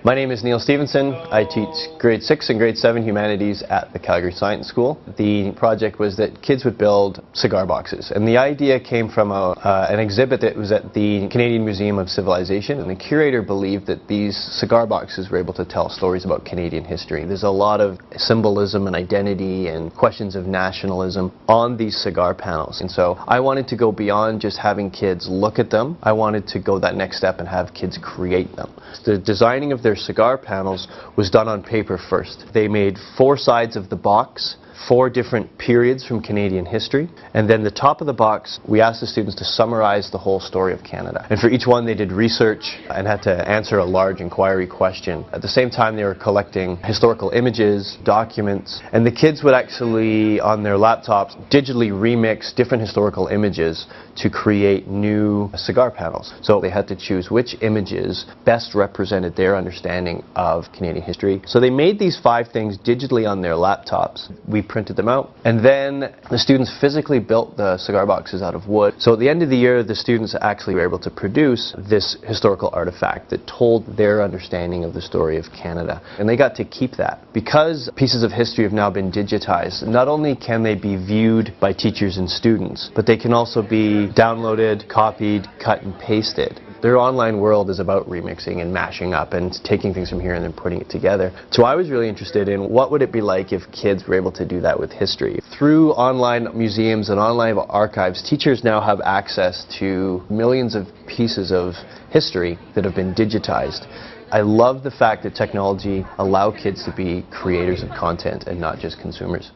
My name is Neil Stephenson. I teach grade 6 and grade 7 humanities at the Calgary Science School. The project was that kids would build cigar boxes, and the idea came from an exhibit that was at the Canadian Museum of Civilization, and the curator believed that these cigar boxes were able to tell stories about Canadian history. There's a lot of symbolism and identity and questions of nationalism on these cigar panels, and so I wanted to go beyond just having kids look at them. I wanted to go that next step and have kids create them. The designing of their cigar panels was done on paper first. They made 4 sides of the box, 4 different periods from Canadian history, and then the top of the box we asked the students to summarize the whole story of Canada. And for each one they did research and had to answer a large inquiry question. At the same time they were collecting historical images, documents, and the kids would actually on their laptops digitally remix different historical images to create new cigar panels. So they had to choose which images best represented their understanding of Canadian history. So they made these 5 things digitally on their laptops. We printed them out, and then the students physically built the cigar boxes out of wood. So at the end of the year the students actually were able to produce this historical artifact that told their understanding of the story of Canada, and they got to keep that. Because pieces of history have now been digitized, not only can they be viewed by teachers and students, but they can also be downloaded, copied, cut and pasted. Their online world is about remixing and mashing up and taking things from here and then putting it together. So I was really interested in what would it be like if kids were able to do that with history. Through online museums and online archives, teachers now have access to millions of pieces of history that have been digitized. I love the fact that technology allows kids to be creators of content and not just consumers.